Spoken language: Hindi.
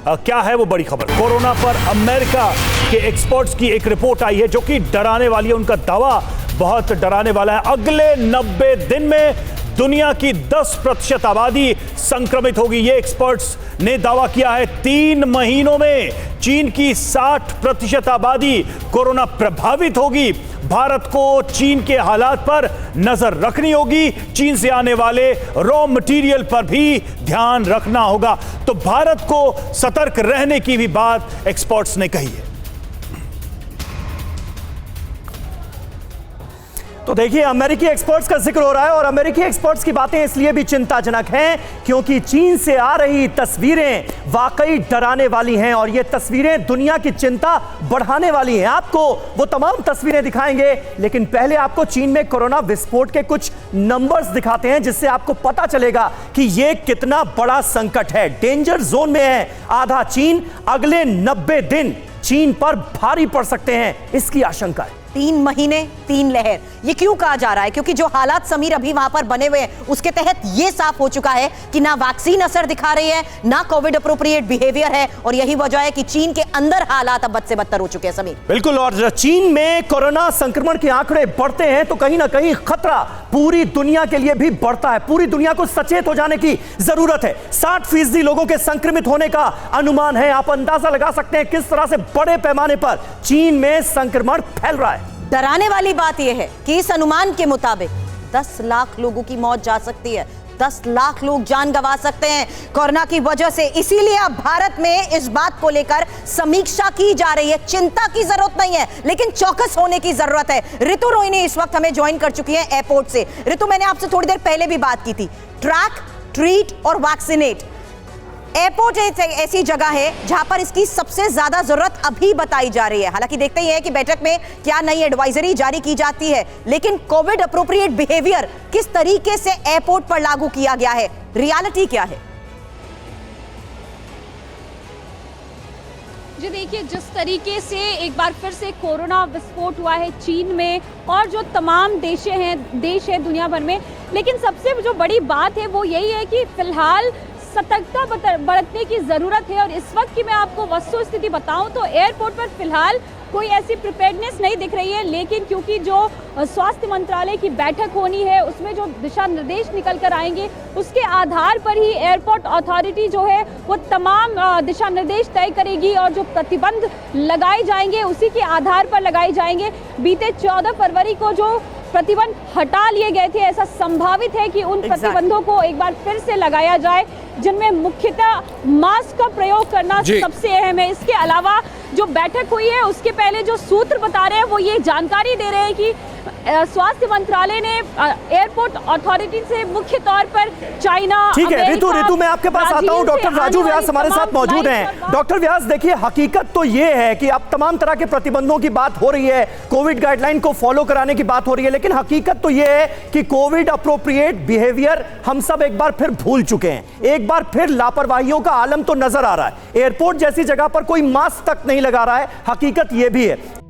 क्या है वो बड़ी खबर? कोरोना पर अमेरिका के एक्सपर्ट्स की एक रिपोर्ट आई है जो कि डराने वाली है। उनका दावा बहुत डराने वाला है। अगले 90 दिन में दुनिया की 10% आबादी संक्रमित होगी। ये एक्सपर्ट्स ने दावा किया है 3 महीनों में चीन की 60% आबादी कोरोना प्रभावित होगी। भारत को चीन के हालात पर नजर रखनी होगी। चीन से आने वाले रॉ मटेरियल पर भी ध्यान रखना होगा। तो भारत को सतर्क रहने की भी बात एक्सपर्ट्स ने कही है। तो देखिए, अमेरिकी एक्सपर्ट्स का जिक्र हो रहा है और अमेरिकी एक्सपर्ट्स की बातें इसलिए भी चिंताजनक हैं क्योंकि चीन से आ रही तस्वीरें वाकई डराने वाली हैं और ये तस्वीरें दुनिया की चिंता बढ़ाने वाली हैं। आपको वो तमाम तस्वीरें दिखाएंगे, लेकिन पहले आपको चीन में कोरोना विस्फोट के कुछ नंबर्स दिखाते हैं जिससे आपको पता चलेगा कि ये कितना बड़ा संकट है। डेंजर जोन में है आधा चीन। अगले 90 दिन चीन पर भारी पड़ सकते हैं, इसकी आशंका है। 3 महीने 3 लहर, ये क्यों कहा जा रहा है? क्योंकि जो हालात समीर अभी वहां पर बने हुए हैं उसके तहत ये साफ हो चुका है कि ना वैक्सीन असर दिखा रही है, ना कोविड अप्रोप्रिएट बिहेवियर है, और यही वजह है कि चीन के अंदर हालात अब बद से बदतर हो चुके हैं। समीर, बिल्कुल। और चीन में कोरोना संक्रमण के आंकड़े बढ़ते हैं तो कहीं ना कहीं खतरा पूरी दुनिया के लिए भी बढ़ता है। पूरी दुनिया को सचेत हो जाने की जरूरत है। 60% लोगों के संक्रमित होने का अनुमान है। आप अंदाजा लगा सकते हैं किस तरह से बड़े पैमाने पर चीन में संक्रमण फैल रहा है। डराने वाली बात यह है कि इस अनुमान के मुताबिक 10 लाख लोगों की मौत जा सकती है। 10 लाख लोग जान गंवा सकते हैं कोरोना की वजह से। इसीलिए अब भारत में इस बात को लेकर समीक्षा की जा रही है। चिंता की जरूरत नहीं है, लेकिन चौकस होने की जरूरत है। ऋतु रोहिणी इस वक्त हमें ज्वाइन कर चुकी है एयरपोर्ट से। ऋतु, मैंने आपसे थोड़ी देर पहले भी बात की थी, ट्रैक, ट्रीट और वैक्सीनेट। एयरपोर्ट एक ऐसी जगह है जहां पर इसकी सबसे ज्यादा जरूरत अभी बताई जा रही है। हालांकि देखते ही हैं कि बैठक में क्या नई एडवाइजरी जारी की जाती है, लेकिन कोविड अप्रोप्रिएट बिहेवियर किस तरीके से एयरपोर्ट पर लागू किया गया है, रियलिटी क्या है? जी देखिए, जिस तरीके से एक बार फिर से कोरोना विस्फोट हुआ है चीन में और जो तमाम देश हैं दुनिया भर में, लेकिन सबसे जो बड़ी बात है वो यही है कि फिलहाल सतर्कता बरतने की ज़रूरत है। और इस वक्त की मैं आपको वस्तु स्थिति बताऊं तो एयरपोर्ट पर फिलहाल कोई ऐसी प्रिपेयर्डनेस नहीं दिख रही है, लेकिन क्योंकि जो स्वास्थ्य मंत्रालय की बैठक होनी है उसमें जो दिशा निर्देश निकल कर आएंगे उसके आधार पर ही एयरपोर्ट अथॉरिटी जो है वो तमाम दिशा निर्देश तय करेगी और जो प्रतिबंध लगाए जाएंगे उसी के आधार पर लगाए जाएंगे। बीते 14 फरवरी को जो प्रतिबंध हटा लिए गए थे, ऐसा संभावित है कि उन प्रतिबंधों को एक बार फिर से लगाया जाए, जिनमें मुख्यतः मास्क का प्रयोग करना सबसे अहम है। इसके अलावा जो बैठक हुई है उसके पहले जो सूत्र बता रहे हैं वो ये जानकारी दे रहे हैं कि स्वास्थ्य मंत्रालय ने एयरपोर्ट अथॉरिटी से मुख्य तौर पर चाइना, ठीक है ऋतु मैं आपके पास आता हूं। डॉक्टर राजू व्यास हमारे साथ मौजूद हैं। डॉक्टर व्यास, देखिए, हकीकत तो ये है कि अब तमाम तरह के प्रतिबंधों की बात हो रही है, कोविड गाइडलाइन को फॉलो कराने की बात हो रही है, लेकिन हकीकत तो ये है कि कोविड अप्रोप्रिएट बिहेवियर हम सब एक बार फिर भूल चुके हैं। एक बार फिर लापरवाहियों का आलम तो नजर आ रहा है। एयरपोर्ट जैसी जगह पर कोई मास्क तक नहीं लगा रहा है, हकीकत यह भी है।